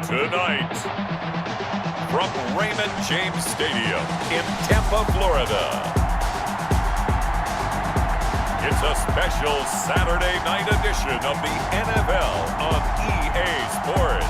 Tonight, from Raymond James Stadium in Tampa, Florida, it's a special Saturday night edition of the NFL on EA Sports.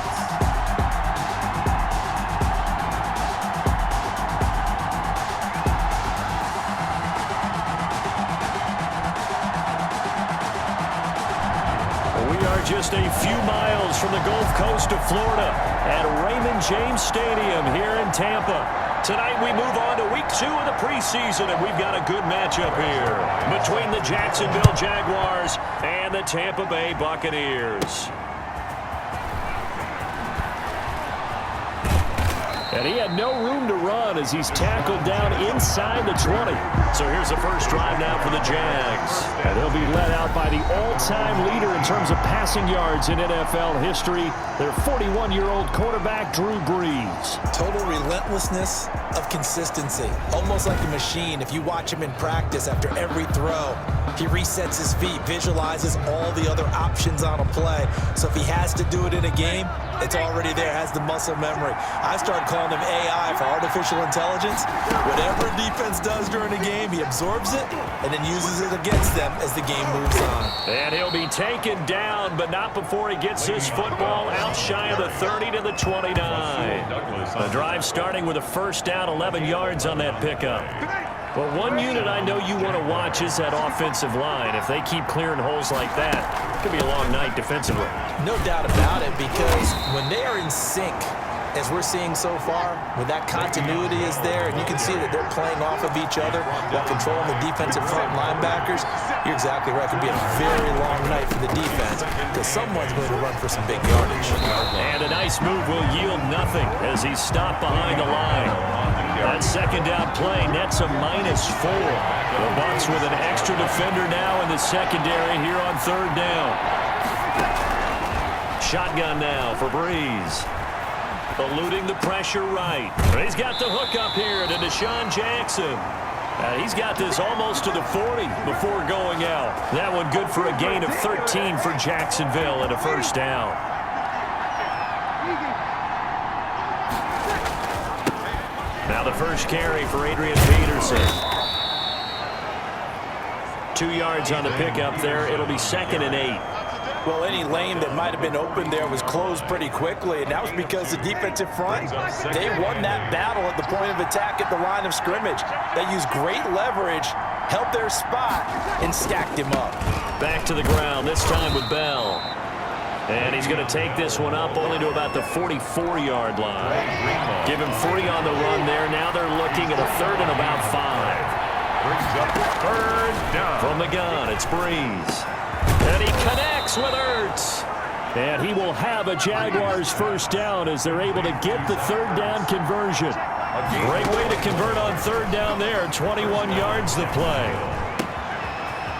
Just a few miles from the Gulf Coast of Florida at Raymond James Stadium here in Tampa. Tonight we move on to week 2 of the preseason, and we've got a good matchup here between the Jacksonville Jaguars and the Tampa Bay Buccaneers. And he had no room to run as he's tackled down inside the 20. So here's the first drive now for the Jags. And they'll be led out by the all-time leader in terms of passing yards in NFL history, their 41-year-old quarterback, Drew Brees. Total relentlessness of consistency. Almost like a machine. If you watch him in practice after every throw, he resets his feet, visualizes all the other options on a play. So if he has to do it in a game, it's already there, has the muscle memory. I started calling him AI for artificial intelligence. Whatever defense does during a game, he absorbs it and then uses it against them as the game moves on. And he'll be taken down, but not before he gets this football out shy of the 30 to the 29. The drive starting with a first down, 11 yards on that pickup. Well, one unit I know you want to watch is that offensive line. If they keep clearing holes like that, it could be a long night defensively. No doubt about it, because when they are in sync, as we're seeing so far, when that continuity is there, and you can see that they're playing off of each other while controlling the defensive front linebackers, you're exactly right. It could be a very long night for the defense because someone's going to run for some big yardage. And a nice move will yield nothing as he's stopped behind the line. That second down play nets a -4. The Bucs with an extra defender now in the secondary here on third down. Shotgun now for Brees. Eluding the pressure right. He's got the hook up here to Deshaun Jackson. He's got this almost to the 40 before going out. That one good for a gain of 13 for Jacksonville and a first down. Now the first carry for Adrian Peterson. 2 yards on the pickup there. It'll be 2nd and 8. Well, any lane that might have been open there was closed pretty quickly, and that was because the defensive front, they won that battle at the point of attack at the line of scrimmage. They used great leverage, held their spot, and stacked him up. Back to the ground, this time with Bell. And he's going to take this one up only to about the 44-yard line. Give him 3 on the run there. Now they're looking at a 3rd and about 5. Brings up 3rd down. From the gun, it's Brees. And he connects with Ertz. And he will have a Jaguars first down as they're able to get the 3rd down conversion. Great way to convert on 3rd down there. 21 yards the play.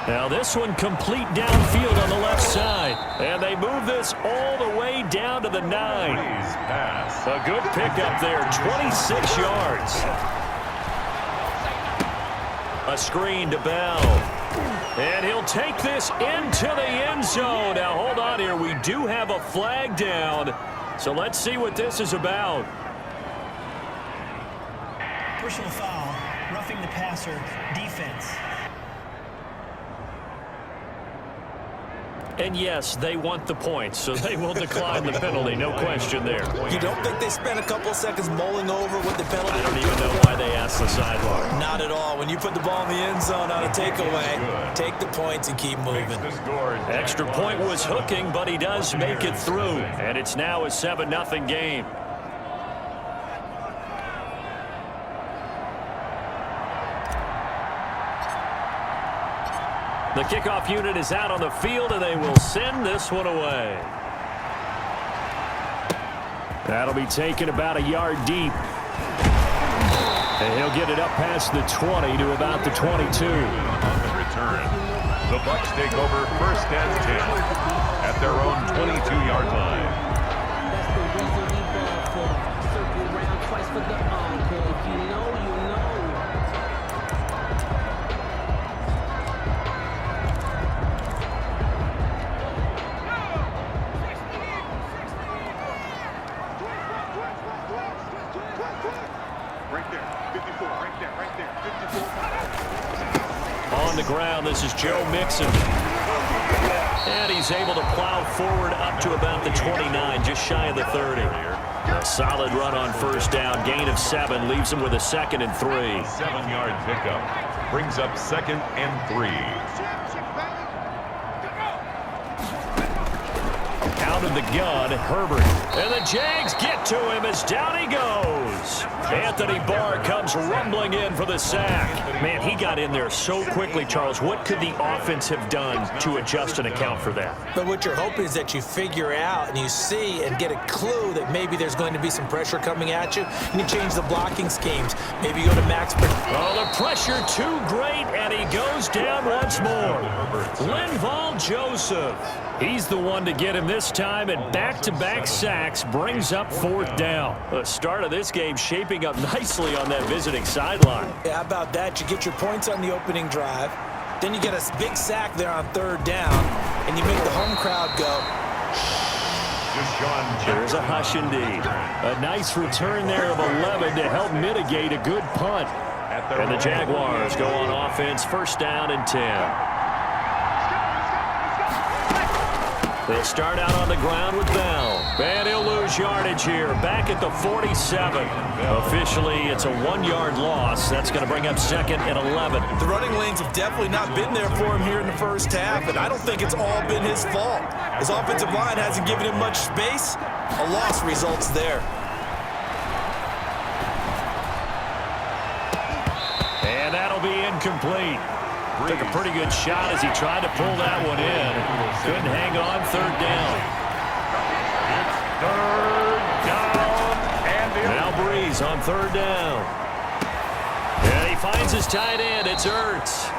Now this one complete downfield on the left side. And they move this all the way down to the 9. A good pickup there, 26 yards. A screen to Bell. And he'll take this into the end zone. Now hold on here, we do have a flag down. So let's see what this is about. Personal foul, roughing the passer, defense. And yes, they want the points, so they will decline the penalty. No question there. You don't think they spent a couple of seconds mulling over what the penalty? I don't even know why they asked the sideline. Not at all. When you put the ball in the end zone on a takeaway, take the points and keep moving. Extra point was hooking, but he does make it through. And it's now a 7-0 game. The kickoff unit is out on the field, and they will send this one away. That'll be taken about a yard deep. And he'll get it up past the 20 to about the 22. On the return, the Bucs take over 1st and 10 at their own 22-yard line. That's the reason we ball for. Circle around twice for the encore. If you know, you know. This is Joe Mixon. And he's able to plow forward up to about the 29, just shy of the 30. A solid run on first down. Gain of 7 leaves him with a 2nd and 3. 7-yard pickup brings up 2nd and 3. Out of the gun, Herbert. And the Jags get to him as down he goes. Anthony Barr comes rumbling in for the sack. Man, he got in there so quickly, Charles. What could the offense have done to adjust and account for that? But what you're hoping is that you figure out and you see and get a clue that maybe there's going to be some pressure coming at you, and you change the blocking schemes. Maybe you go to max. Oh, the pressure too great, and he goes down once more. Linval Joseph. He's the one to get him this time, and back-to-back sacks brings up 4th down. The start of this game shaping up nicely on that visiting sideline. Yeah, how about that? You get your points on the opening drive, then you get a big sack there on 3rd down, and you make the home crowd go. There's a hush indeed. A nice return there of 11 to help mitigate a good punt. And the Jaguars go on offense, 1st down and 10. They'll start out on the ground with Bell. And he'll lose yardage here, back at the 47. Officially, it's a 1-yard loss. That's going to bring up 2nd and 11. The running lanes have definitely not been there for him here in the first half, and I don't think it's all been his fault. His offensive line hasn't given him much space. A loss results there. And that'll be incomplete. Took a pretty good shot as he tried to pull that one in. Couldn't hang on, 3rd down. And now Breeze on 3rd down. And he finds his tight end. It's Ertz.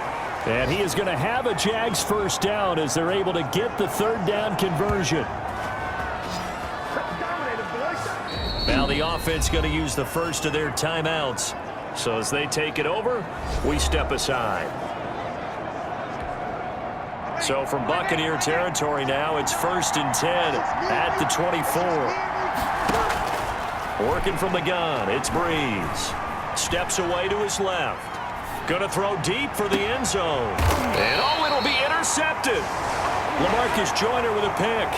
And he is going to have a Jags 1st down as they're able to get the 3rd down conversion. Now the offense going to use the first of their timeouts. So as they take it over, we step aside. So from Buccaneer territory now, it's 1st and 10 at the 24. Working from the gun, it's Breeze. Steps away to his left. Going to throw deep for the end zone. And oh, it'll be intercepted. LaMarcus Joyner with a pick.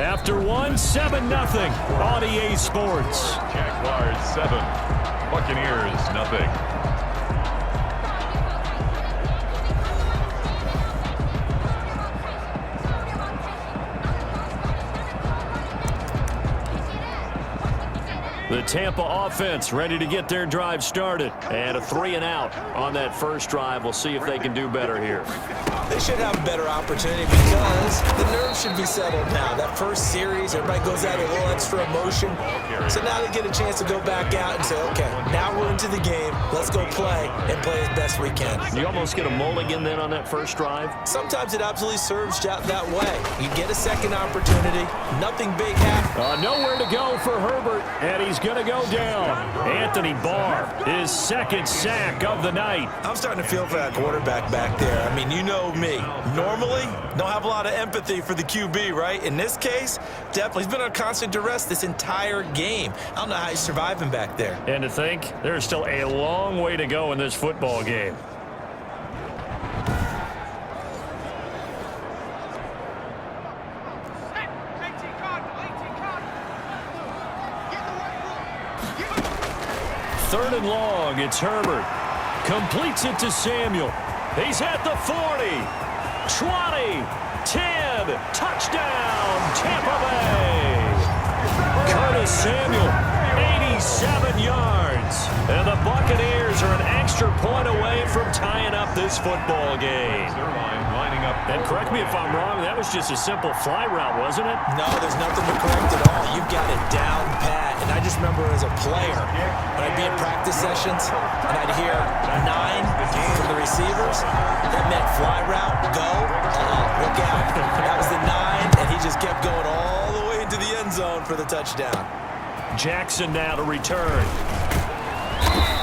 After 7-0 on EA Sports. Jaguars 7, Buccaneers nothing. The Tampa offense ready to get their drive started. And a 3-and-out on that first drive. We'll see if they can do better here. They should have a better opportunity because the nerves should be settled now. That first series, everybody goes out a little extra emotion. So now they get a chance to go back out and say, okay, now we're into the game. Let's go play and play as best we can. You almost get a mulligan then on that first drive? Sometimes it absolutely serves that way. You get a second opportunity. Nothing big happens. Nowhere to go for Herbert, and he's going to go down. Anthony Barr, his 2nd sack of the night. I'm starting to feel for that quarterback back there. I mean, you know me. Normally, don't have a lot of empathy for the QB, right? In this case, definitely. He's been on constant duress this entire game. I don't know how he's surviving back there. And to think, there's still a long way to go in this football game. Third and long, it's Herbert. Completes it to Samuel. He's at the 40, 20, 10, touchdown, Tampa Bay. Curtis Samuel, 87 yards. And the Buccaneers are an extra point away from tying up this football game. Lining up. And correct me if I'm wrong, that was just a simple fly route, wasn't it? No, there's nothing to correct at all. You've got it down pat. And I just remember as a player, when I'd be in practice sessions, and I'd hear 9 from the receivers, that meant fly route, go, look out. That was the 9, and he just kept going all the way into the end zone for the touchdown. Jackson now to return.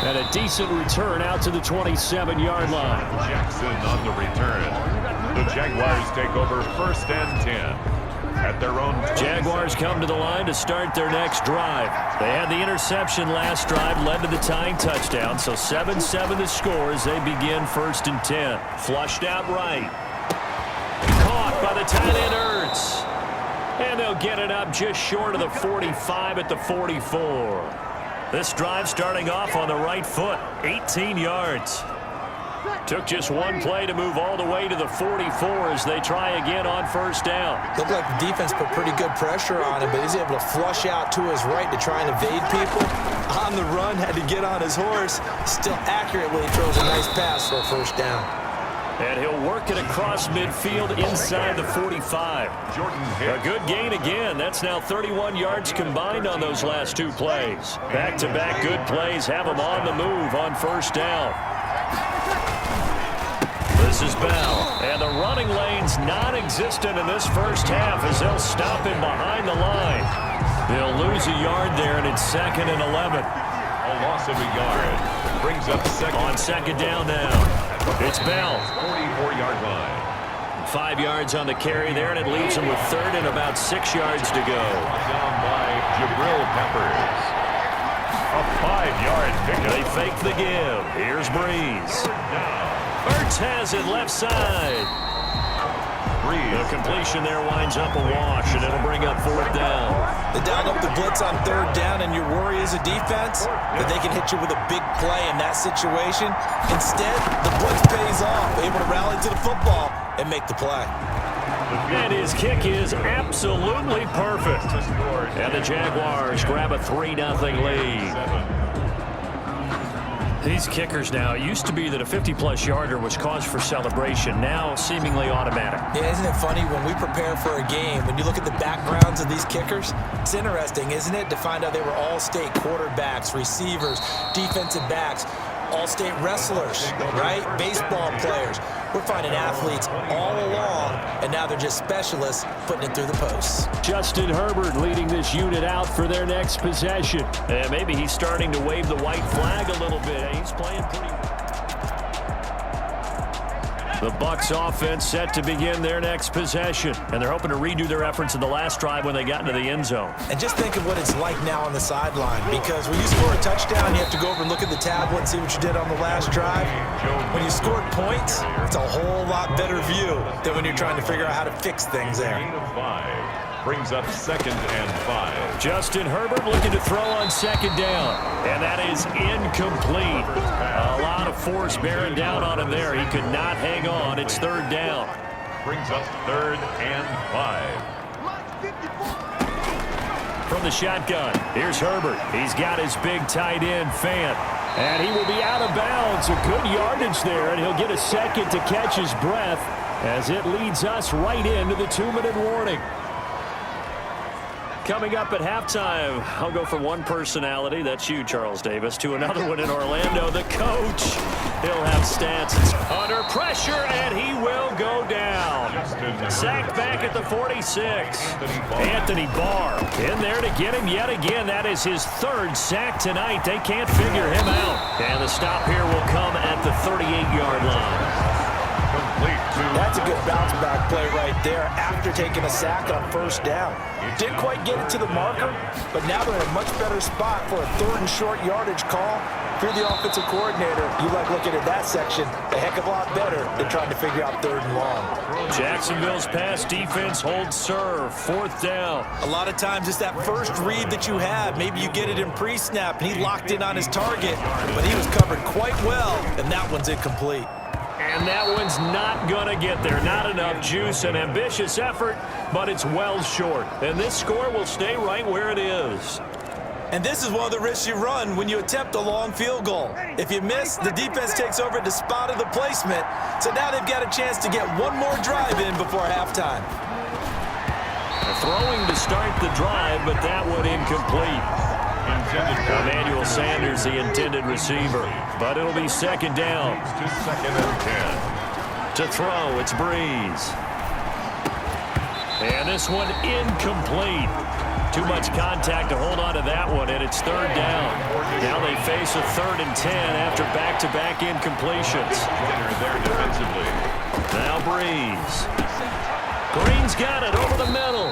And a decent return out to the 27-yard line. Jackson on the return. The Jaguars take over 1st and 10 at their their own 20. Jaguars come to the line to start their next drive. They had the interception last drive, led to the tying touchdown, so 7-7 the score as they begin 1st and 10. Flushed out right. Caught by the tight end Ertz. And they'll get it up just short of the 45 at the 44. This drive starting off on the right foot, 18 yards. Took just one play to move all the way to the 44 as they try again on 1st down. Looked like the defense put pretty good pressure on him, but he's able to flush out to his right to try and evade people. On the run, had to get on his horse. Still accurately throws a nice pass for a 1st down. And he'll work it across midfield inside the 45. A good gain again. That's now 31 yards combined on those last 2 plays. Back-to-back good plays have him on the move on 1st down. This is Bell, and the running lane's non-existent in this 1st half as they'll stop him behind the line. They'll lose a yard there, and it's 2nd and 11. A loss of a yard. Brings up second. On 2nd down now. It's Bell. 44-yard line. 5 yards on the carry there, and it leaves him with 3rd and about 6 yards to go. Down by Jabril Peppers. A 5-yard pickup. They fake the give. Here's Breeze. Ertz has it left side. The completion there winds up a wash, and it'll bring up 4th down. They dialed up the blitz on 3rd down, and your worry as a defense that they can hit you with a big play in that situation. Instead, the blitz pays off, able to rally to the football and make the play. And his kick is absolutely perfect. And the Jaguars grab a 3-0 lead. These kickers now, it used to be that a 50-plus yarder was cause for celebration. Now, seemingly automatic. Yeah, isn't it funny when we prepare for a game, when you look at the backgrounds of these kickers, it's interesting, isn't it, to find out they were all-state quarterbacks, receivers, defensive backs, all-state wrestlers, right? Baseball players. We're finding athletes all along, and now they're just specialists putting it through the posts. Justin Herbert leading this unit out for their next possession. And maybe he's starting to wave the white flag a little bit. He's playing pretty well. The Bucs offense set to begin their next possession. And they're hoping to redo their efforts in the last drive when they got into the end zone. And just think of what it's like now on the sideline, because when you score a touchdown, you have to go over and look at the tablet and see what you did on the last drive. When you scored points, it's a whole lot better view than when you're trying to figure out how to fix things there. Gain of 5. Brings up 2nd and 5. Justin Herbert looking to throw on 2nd down. And that is incomplete. A lot of force bearing down on him there. He could not hang on. It's 3rd down. Brings up 3rd and 5. From the shotgun, here's Herbert. He's got his big tight end, Fant. And he will be out of bounds. A good yardage there, and he'll get a second to catch his breath as it leads us right into the 2-minute warning. Coming up at halftime, I'll go from one personality, that's you, Charles Davis, to another one in Orlando, the coach. He'll have stats. It's under pressure, and he will go down. Sacked back at the 46. Anthony Barr in there to get him yet again. That is his 3rd sack tonight. They can't figure him out. And the stop here will come at the 38-yard line. That's a good bounce back play right there after taking a sack on 1st down. Didn't quite get it to the marker, but now they're in a much better spot for a 3rd and short yardage call. If you're the offensive coordinator, you like looking at that section a heck of a lot better than trying to figure out 3rd and long. Jacksonville's pass defense holds serve. 4th down. A lot of times it's that first read that you have. Maybe you get it in pre-snap, and he locked in on his target, but he was covered quite well, and that one's incomplete. And that one's not going to get there. Not enough juice. An ambitious effort, but it's well short. And this score will stay right where it is. And this is one of the risks you run when you attempt a long field goal. If you miss, the defense takes over at the spot of the placement. So now they've got a chance to get one more drive in before halftime. Throwing to start the drive, but that one incomplete. Emmanuel Sanders, the intended receiver. But it'll be 2nd down. To 2nd and 10. To throw, it's Breeze. And this one incomplete. Too much contact to hold on to that one, and it's 3rd down. Now they face a 3rd and 10 after back-to-back incompletions. There defensively. Now Breeze. Green's got it over the middle.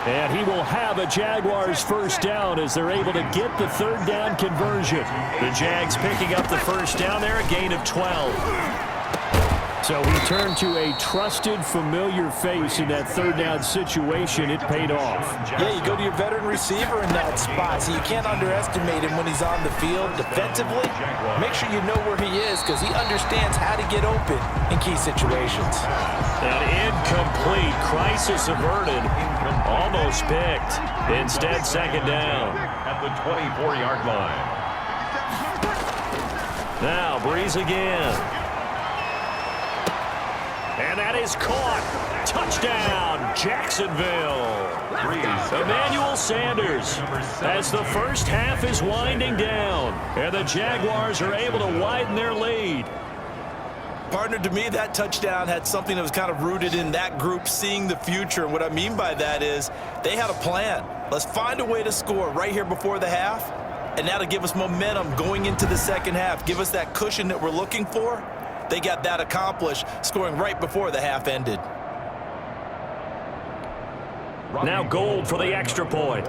And he will have a Jaguars first down as they're able to get the third down conversion. The Jags picking up the first down there, a gain of 12. So he turned to a trusted, familiar face in that third down situation. It paid off. Yeah, you go to your veteran receiver in that spot, so you can't underestimate him when he's on the field defensively. Make sure you know where he is because he understands how to get open in key situations. An incomplete, crisis averted, almost picked. Instead, second down. At the 24-yard line. Now, Breeze again. And that is caught. Touchdown, Jacksonville. Emmanuel Sanders as the first half is winding down. And the Jaguars are able to widen their lead. Partner, to me, that touchdown had something that was kind of rooted in that group seeing the future. And what I mean by that is they had a plan. Let's find a way to score right here before the half. And that'll give us momentum going into the second half. Give us that cushion that we're looking for. They got that accomplished, scoring right before the half ended. Now Gold for the extra point.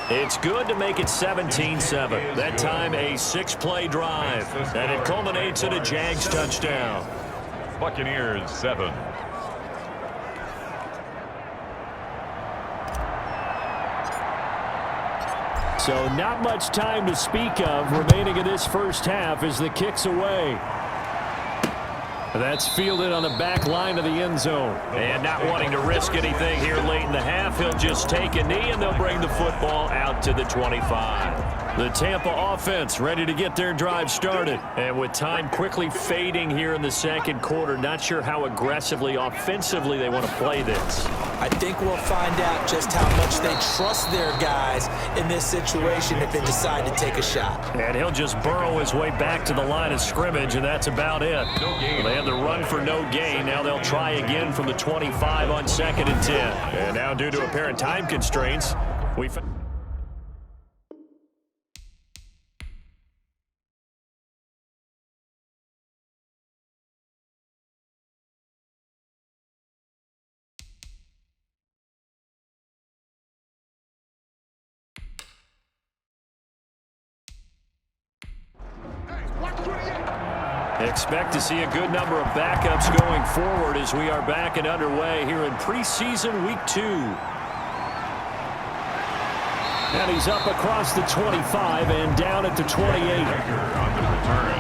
It's good to make it 17-7. That time a 6-play drive. And it culminates in a Jags touchdown. Buccaneers 7. So not much time to speak of remaining in this first half as the kick's away. That's fielded on the back line of the end zone. And not wanting to risk anything here late in the half, he'll just take a knee and they'll bring the football out to the 25. The Tampa offense ready to get their drive started. And with time quickly fading here in the second quarter, not sure how aggressively, offensively they want to play this. I think we'll find out just how much they trust their guys in this situation if they decide to take a shot. And he'll just burrow his way back to the line of scrimmage, and that's about it. They had the run for no gain. Now they'll try again from the 25 on 2nd and 10. And now due to apparent time constraints, we... Expect to see a good number of backups going forward as we are back and underway here in preseason week 2. And he's up across the 25 and down at the 28. On the return,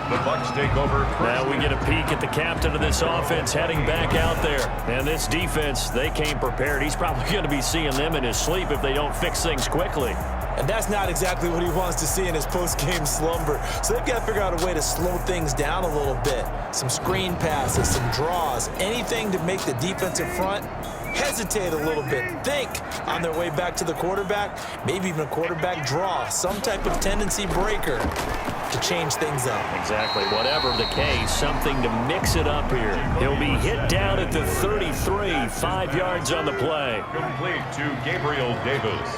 the Bucs take over. Now we get a peek at the captain of this offense heading back out there. And this defense, they came prepared. He's probably going to be seeing them in his sleep if they don't fix things quickly. And that's not exactly what he wants to see in his post-game slumber. So they've got to figure out a way to slow things down a little bit. Some screen passes, some draws, anything to make the defensive front hesitate a little bit. Think on their way back to the quarterback, maybe even a quarterback draw, some type of tendency breaker to change things up. Exactly. Whatever the case, something to mix it up here. He'll be hit down at the 33, 5 yards on the play. Complete to Gabriel Davis.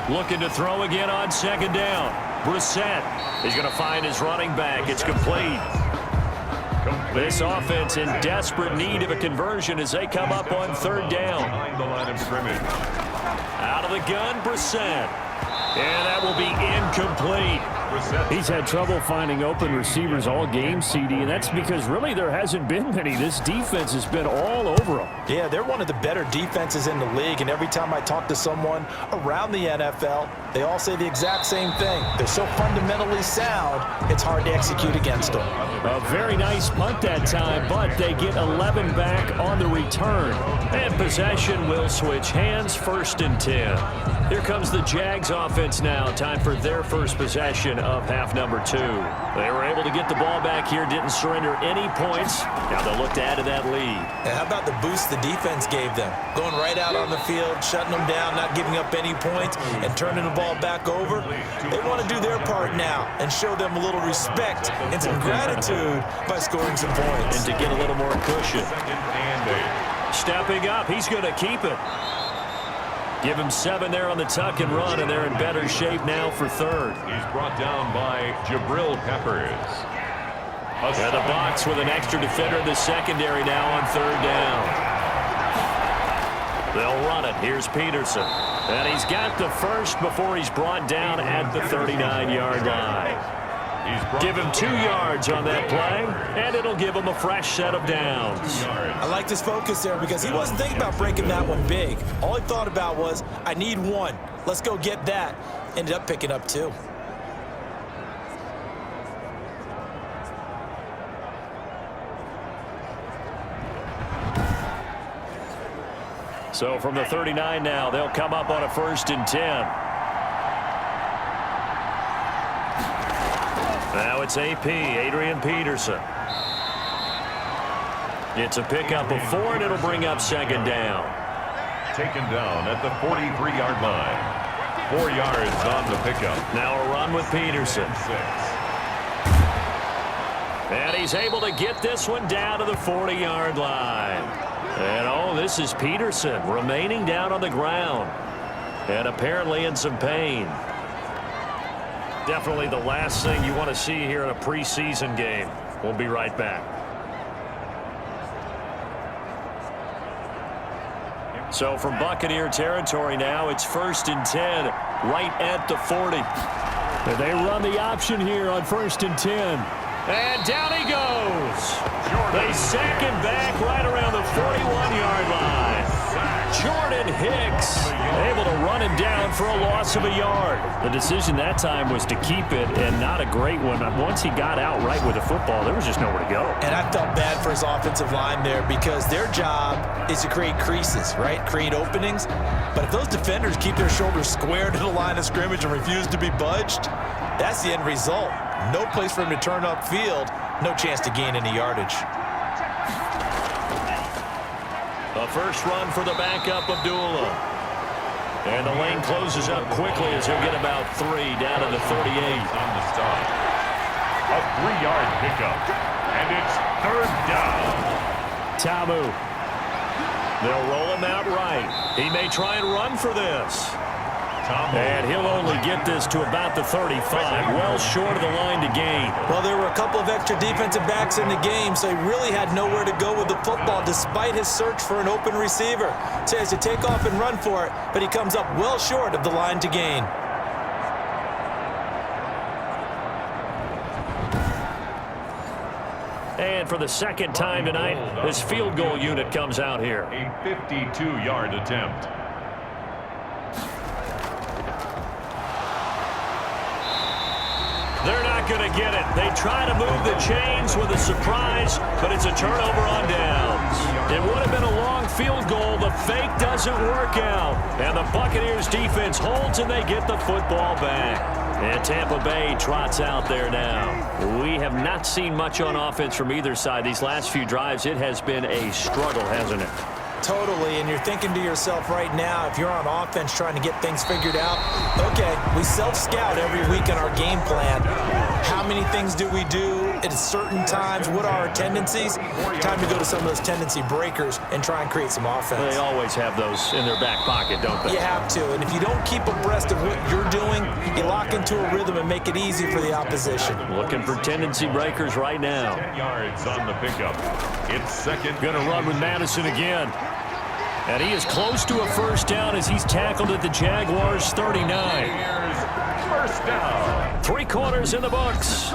Looking to throw again on 2nd down. Brissett is going to find his running back. It's complete. This offense in desperate need of a conversion as they come up on 3rd down. Behind the line of scrimmage. Out of the gun, Brissett. And that will be incomplete. He's had trouble finding open receivers all game, CD, and that's because really there hasn't been many. This defense has been all over them. Yeah, they're one of the better defenses in the league, and every time I talk to someone around the NFL, they all say the exact same thing. They're so fundamentally sound, it's hard to execute against them. A very nice punt that time, but they get 11 back on the return. And possession will switch hands, 1st and 10. Here comes the Jags offense now. Time for their first possession of half number 2. They were able to get the ball back here, didn't surrender any points. Now they'll look to add to that lead. And how about the boost the defense gave them? Going right out on the field, shutting them down, not giving up any points, and turning the ball back over. They want to do their part now and show them a little respect and some gratitude by scoring some points. And to get a little more cushion. Stepping up, he's going to keep it. Give him 7 there on the tuck and run, and they're in better shape now for 3rd. He's brought down by Jabril Peppers. And the Bucs with an extra defender in the secondary now on third down. They'll run it. Here's Peterson. And he's got the first before he's brought down at the 39-yard line. Give him 2 yards on that play, and it'll give him a fresh set of downs. I liked his focus there because he wasn't thinking about breaking that one big. All he thought about was, I need 1. Let's go get that. Ended up picking up 2. So from the 39 now, they'll come up on a 1st and 10. Now it's AP, Adrian Peterson. It's a pickup of 4, and it'll bring up 2nd down. Taken down at the 43-yard line. 4 yards on the pickup. Now a run with Peterson. 6. And he's able to get this one down to the 40-yard line. And, oh, this is Peterson remaining down on the ground. And apparently in some pain. Definitely the last thing you want to see here in a preseason game. We'll be right back. So from Buccaneer territory now, it's 1st and 10, right at the 40. And they run the option here on 1st and 10. And down he goes. They sack him back right around the 41-yard line. Jordan Hicks able to run him down for a loss of a yard. The decision that time was to keep it, and not a great one. Once he got out right with the football, there was just nowhere to go. And I felt bad for his offensive line there because their job is to create creases, right? Create openings. But if those defenders keep their shoulders square to the line of scrimmage and refuse to be budged, that's the end result. No place for him to turn upfield. No chance to gain any yardage. A first run for the backup, Abdullah. And the lane closes up quickly as he'll get about 3 down to the 38. On the stop. A 3-yard pickup. And it's 3rd down. Tamu. They'll roll him out right. He may try and run for this. And he'll only get this to about the 35, well short of the line to gain. Well, there were a couple of extra defensive backs in the game, so he really had nowhere to go with the football despite his search for an open receiver. So he has to take off and run for it, but he comes up well short of the line to gain. And for the 2nd time tonight, this field goal unit comes out here. A 52-yard attempt. They're not going to get it. They try to move the chains with a surprise, but it's a turnover on downs. It would have been a long field goal. The fake doesn't work out. And the Buccaneers defense holds, and they get the football back. And Tampa Bay trots out there now. We have not seen much on offense from either side. These last few drives, it has been a struggle, hasn't it? Totally, and you're thinking to yourself right now, if you're on offense trying to get things figured out, okay, we self-scout every week in our game plan. How many things do we do at certain times? What are our tendencies? Time to go to some of those tendency breakers and try and create some offense. They always have those in their back pocket, don't they? You have to, and if you don't keep abreast of what you're doing, you lock into a rhythm and make it easy for the opposition. Looking for tendency breakers right now. 10 yards on the pickup. It's 2nd. Going to run with Madison again. And he is close to a first down as he's tackled at the Jaguars' 39. First down. 3 quarters in the books.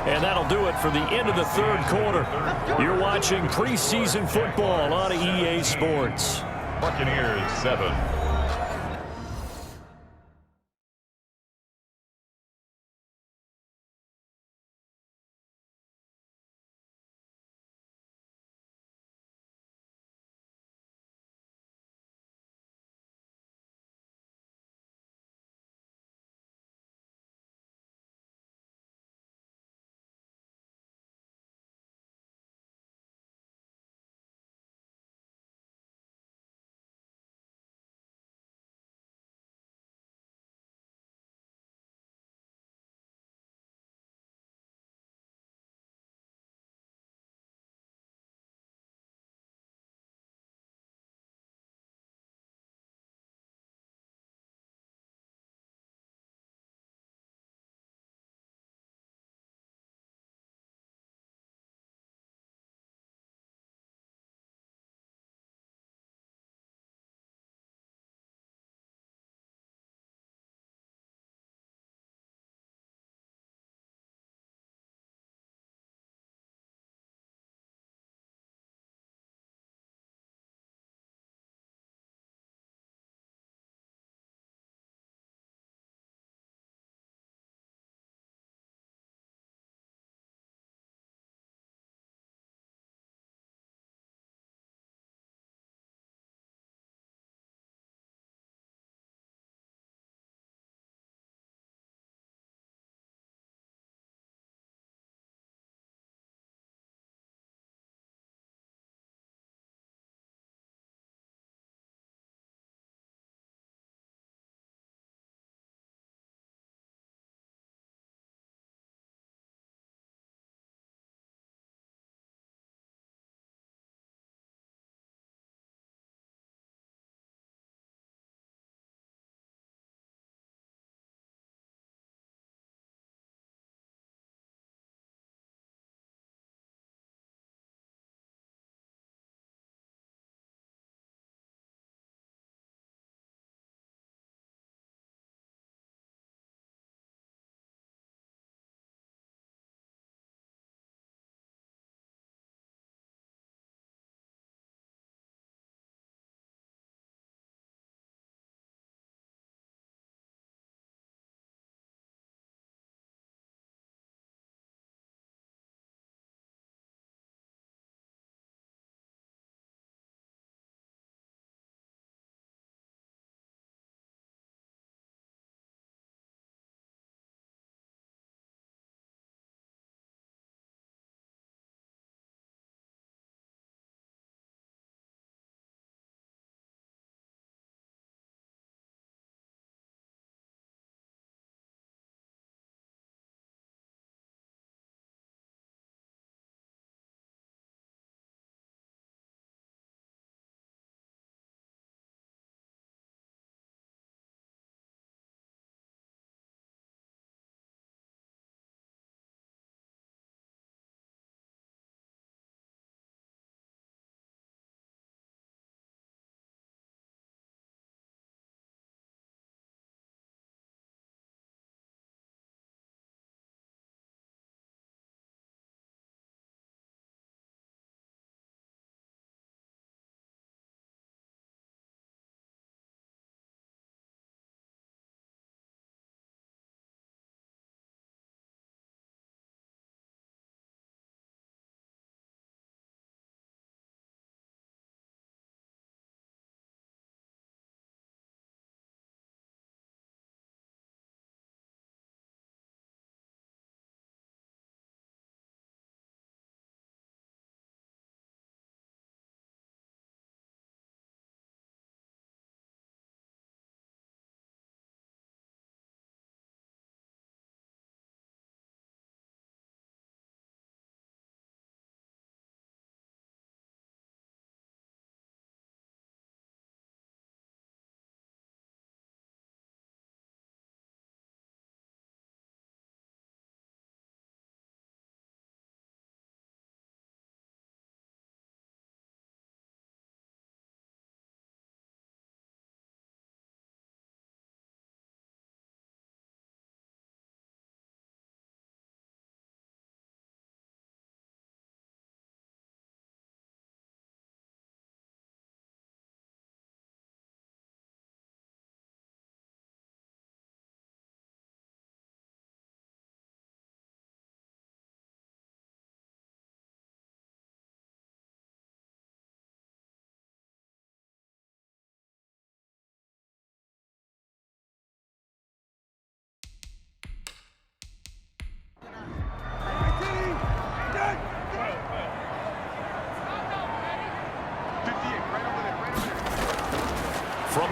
And that'll do it for the end of the 3rd quarter. You're watching preseason football on EA Sports. Buccaneers 7,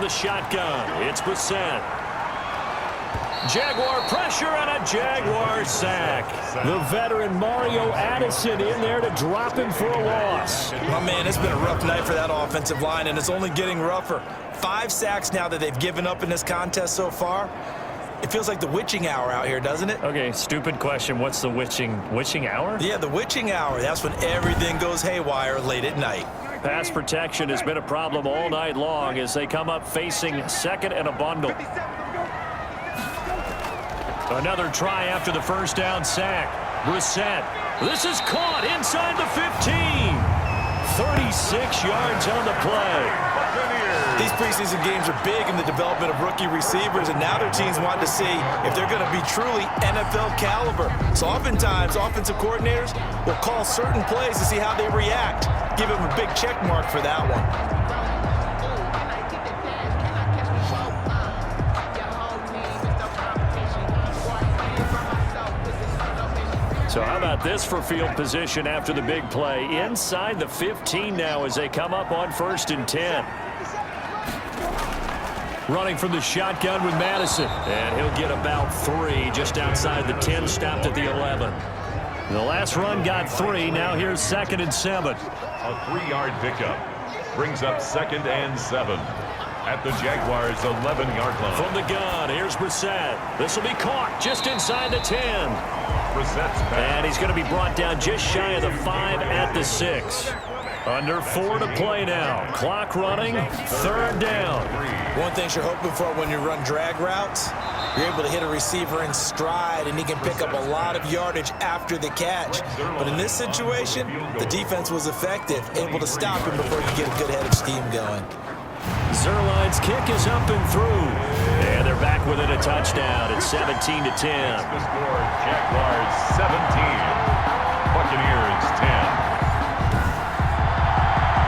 the shotgun. It's Brissett. Jaguar pressure and a Jaguar sack. The veteran Mario Addison in there to drop him for a loss. Oh, man, it's been a rough night for that offensive line, and it's only getting rougher. 5 sacks now that they've given up in this contest so far. It feels like the witching hour out here, doesn't it? Okay, stupid question. What's the witching hour? Yeah, the witching hour. That's when everything goes haywire late at night. Pass protection has been a problem all night long as they come up facing second and a bundle. Another try after the first down sack. Brissett. This is caught inside the 15. 36 yards on the play. These preseason games are big in the development of rookie receivers, and now their teams want to see if they're going to be truly NFL caliber. So oftentimes, offensive coordinators will call certain plays to see how they react. Give them a big check mark for that one. So how about this for field position after the big play? Inside the 15 now as they come up on 1st and 10. Running from the shotgun with Madison. And he'll get about 3 just outside the 10, stopped at the 11. The last run got 3. Now here's 2nd and 7. A 3-yard pickup brings up 2nd and 7 at the Jaguars' 11-yard line. From the gun, here's Brissett. This will be caught just inside the 10. Brissett's back. And he's going to be brought down just shy of the 5 at the 6. Under 4 to play now. Clock running, 3rd down. One thing you're hoping for when you run drag routes, you're able to hit a receiver in stride, and he can pick up a lot of yardage after the catch. But in this situation, the defense was effective, able to stop him before you get a good head of steam going. Zerline's kick is up and through. And they're back within a touchdown. It's 17 to 10. The score, Jaguars 17, Buccaneers 10.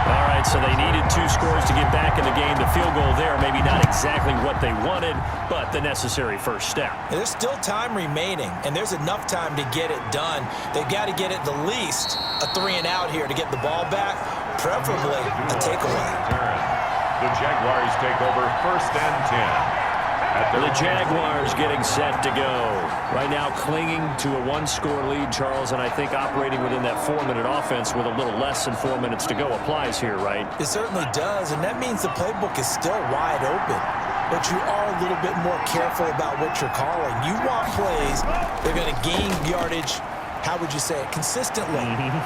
All right, so they needed 2 scores to get back in the game. The field goal there, maybe not exactly what they wanted, but the necessary first step. There's still time remaining, and there's enough time to get it done. They've got to get at the least a 3-and-out here to get the ball back, preferably a takeaway. The Jaguars take over 1st and 10. The Jaguars getting set to go. Right now clinging to a 1-score lead, Charles, and I think operating within that 4-minute offense with a little less than 4 minutes to go applies here, right? It certainly does, and that means the playbook is still wide open. But you are a little bit more careful about what you're calling. You want plays they're going to gain yardage, how would you say it, consistently,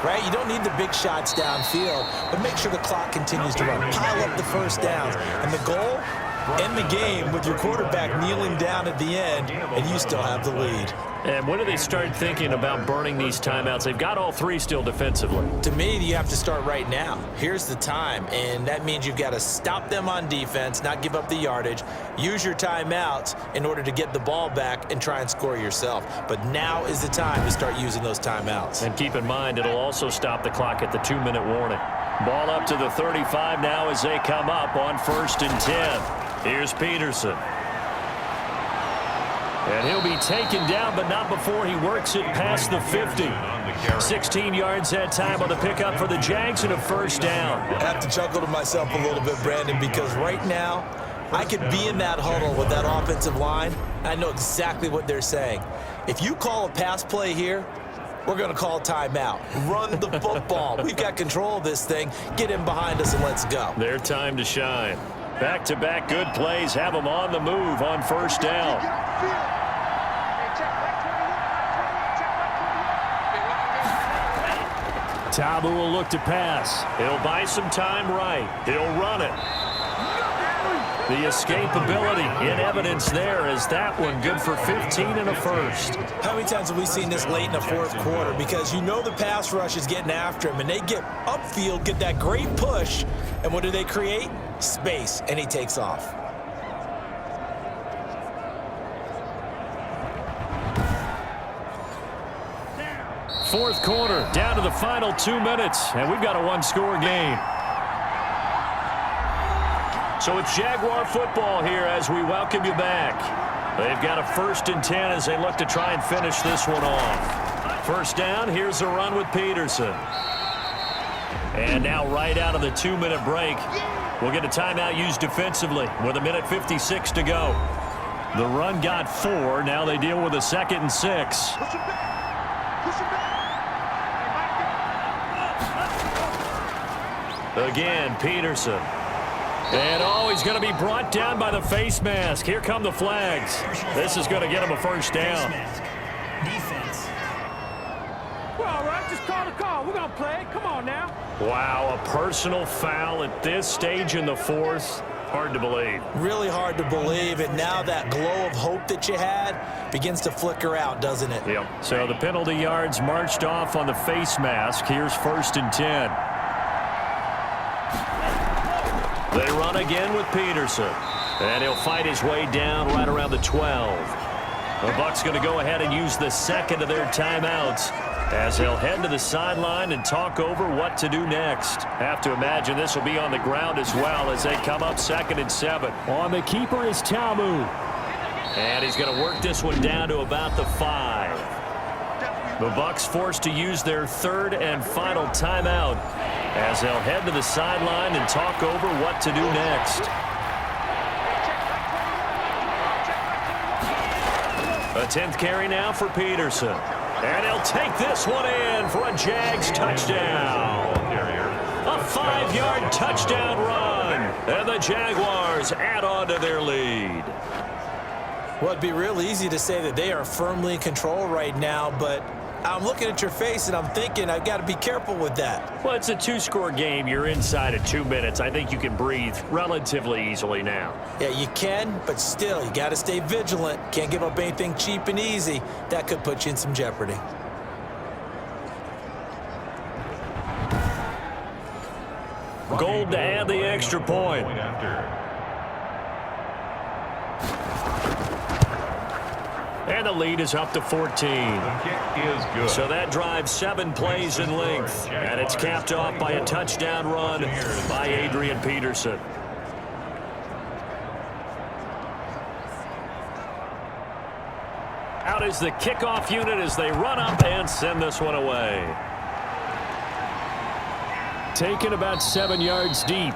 right? You don't need the big shots downfield, but make sure the clock continues to run. Pile up the first downs. And the goal, end the game with your quarterback kneeling down at the end, and you still have the lead. And when do they start thinking about burning these timeouts? They've got all 3 still defensively. To me, you have to start right now. Here's the time, and that means you've got to stop them on defense, not give up the yardage, use your timeouts in order to get the ball back and try and score yourself. But now is the time to start using those timeouts. And keep in mind, it'll also stop the clock at the 2-minute warning. Ball up to the 35 now as they come up on 1st and 10. Here's Peterson. And he'll be taken down, but not before he works it past the 50. 16 yards that time on the pickup for the Jags and a 1st down. I have to chuckle to myself a little bit, Brandon, because right now I could be in that huddle with that offensive line. I know exactly what they're saying. If you call a pass play here, we're going to call a timeout. Run the football. We've got control of this thing. Get in behind us and let's go. Their time to shine. Back-to-back good plays have them on the move on 1st down. Tabu will look to pass. He'll buy some time right. He'll run it. The escapability in evidence there as that one good for 15 and a 1st. How many times have we seen this late in the 4th quarter? Because you know the pass rush is getting after him, and they get upfield, get that great push, and what do they create? Space, and he takes off. Fourth quarter, down to the final 2 minutes, and we've got a 1-score game. So it's Jaguar football here as we welcome you back. They've got a 1st and 10 as they look to try and finish this one off. 1st down, here's a run with Peterson. And now right out of the 2-minute break, we'll get a timeout used defensively with 1:56 to go. The run got 4. Now they deal with a 2nd and 6. Again, Peterson. And he's going to be brought down by the face mask. Here come the flags. This is going to get him a first down. Defense. Well, all right, just call the call. We're going to play it. Come on now. Wow, a personal foul at this stage in the 4th. Hard to believe. Really hard to believe, and now that glow of hope that you had begins to flicker out, doesn't it? Yep. So the penalty yards marched off on the face mask. Here's 1st and 10. They run again with Peterson. And he'll fight his way down right around the 12. The Bucs going to go ahead and use the second of their timeouts as they'll head to the sideline and talk over what to do next. Have to imagine this will be on the ground as well as they come up 2nd and 7. On the keeper is Tamu. And he's going to work this one down to about the 5. The Bucs forced to use their 3rd and final timeout as they'll head to the sideline and talk over what to do next. A 10th carry now for Peterson. And he'll take this one in for a Jags touchdown. A 5-yard touchdown run. And the Jaguars add on to their lead. Well, it'd be real easy to say that they are firmly in control right now, but I'm looking at your face and I'm thinking I've got to be careful with that. Well, it's a 2-score game. You're inside of 2 minutes. I think you can breathe relatively easily now. Yeah, you can, but still, you got to stay vigilant. Can't give up anything cheap and easy. That could put you in some jeopardy. Gold to add the extra point. And the lead is up to 14. The kick is good. So that drives 7 plays in length. And it's capped off by a touchdown run by Adrian Peterson. Out is the kickoff unit as they run up and send this one away. Taken about 7 yards deep.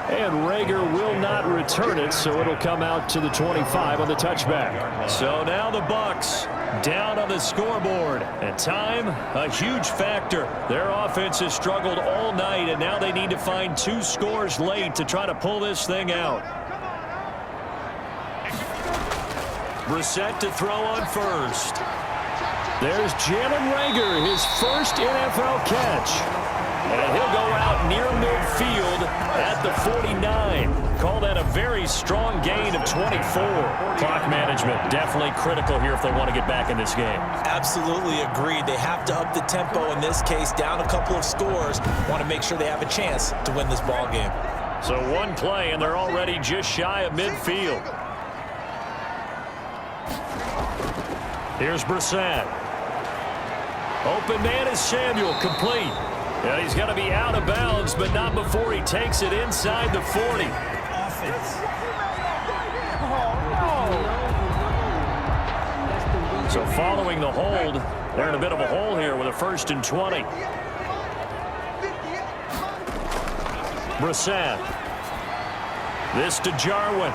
And Rager will not return it, so it'll come out to the 25 on the touchback. So now the Bucs down on the scoreboard. And time, a huge factor. Their offense has struggled all night, and now they need to find 2 scores late to try to pull this thing out. Brissett to throw on first. There's Jalen Rager, his first NFL catch. And he'll go out near midfield at the 49. Call that a very strong gain of 24. Clock management definitely critical here if they want to get back in this game. Absolutely agreed. They have to up the tempo in this case, down a couple of scores. Want to make sure they have a chance to win this ball game. So 1 play, and they're already just shy of midfield. Here's Brissett. Open man is Samuel, complete. And he's going to be out of bounds, but not before he takes it inside the 40. Offense. So following the hold, they're in a bit of a hole here with a 1st and 20. Brissett. This to Jarwin.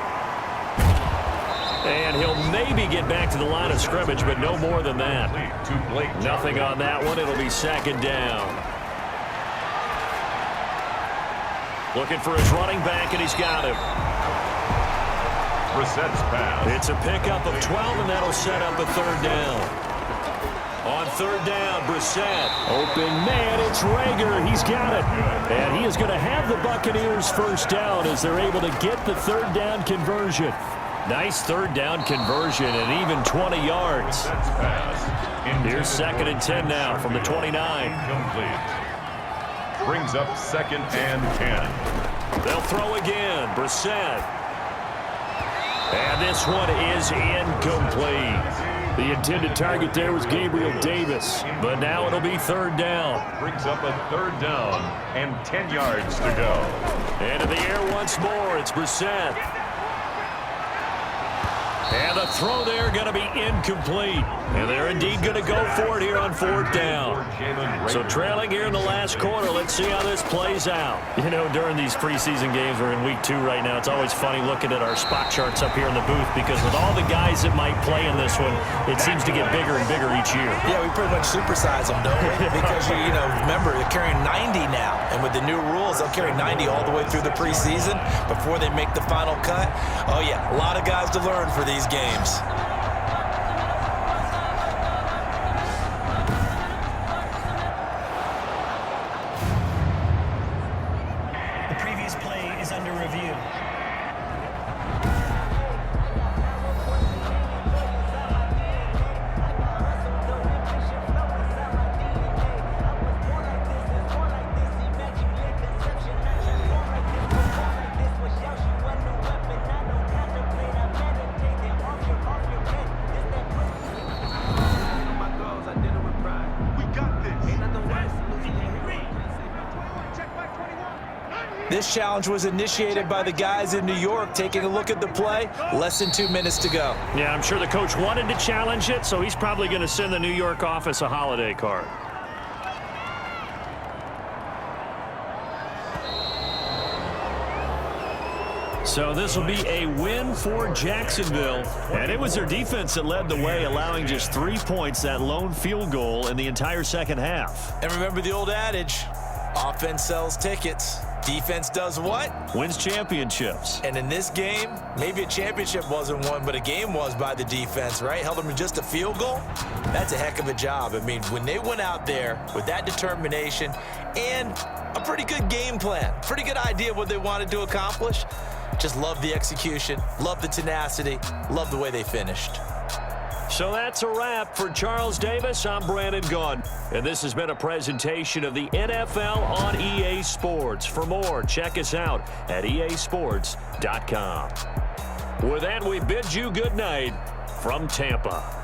And he'll maybe get back to the line of scrimmage, but no more than that. Nothing on that one. It'll be 2nd down. Looking for his running back, and he's got him. Brissett's pass. It's a pickup of 12, and that'll set up a 3rd down. On 3rd down, Brissett. Open man, it's Rager. He's got it. And he is going to have the Buccaneers first down as they're able to get the 3rd down conversion. Nice 3rd down conversion and even 20 yards. Here's 2nd and 10 now from the 29. Complete. Brings up 2nd and 10. They'll throw again. Brissett. And this one is incomplete. The intended target there was Gabriel Davis. But now it'll be 3rd down. Brings up a 3rd down and 10 yards to go. Into the air once more. It's Brissett. And the throw there going to be incomplete. And they're indeed going to go for it here on 4th down. So trailing here in the last quarter. Let's see how this plays out. You know, during these preseason games, we're in week 2 right now. It's always funny looking at our spot charts up here in the booth because with all the guys that might play in this one, it seems to get bigger and bigger each year. Yeah, we pretty much supersize them, don't we? Because, you know, remember, they're carrying 90 now. And with the new rules, they'll carry 90 all the way through the preseason before they make the final cut. Oh, yeah, a lot of guys to learn for these games. The previous play is under review. This challenge was initiated by the guys in New York. Taking a look at the play, less than 2 minutes to go. Yeah, I'm sure the coach wanted to challenge it, so he's probably going to send the New York office a holiday card. So this will be a win for Jacksonville. And it was their defense that led the way, allowing just 3 points, that lone field goal in the entire second half. And remember the old adage, offense sells tickets. Defense does what? Wins championships. And in this game, maybe a championship wasn't won, but a game was by the defense, right? Held them to just a field goal. That's a heck of a job. I mean, when they went out there with that determination and a pretty good game plan, pretty good idea of what they wanted to accomplish, just love the execution, love the tenacity, love the way they finished. So that's a wrap for Charles Davis. I'm Brandon Gaudin, and this has been a presentation of the NFL on EA Sports. For more, check us out at easports.com. With that, we bid you good night from Tampa.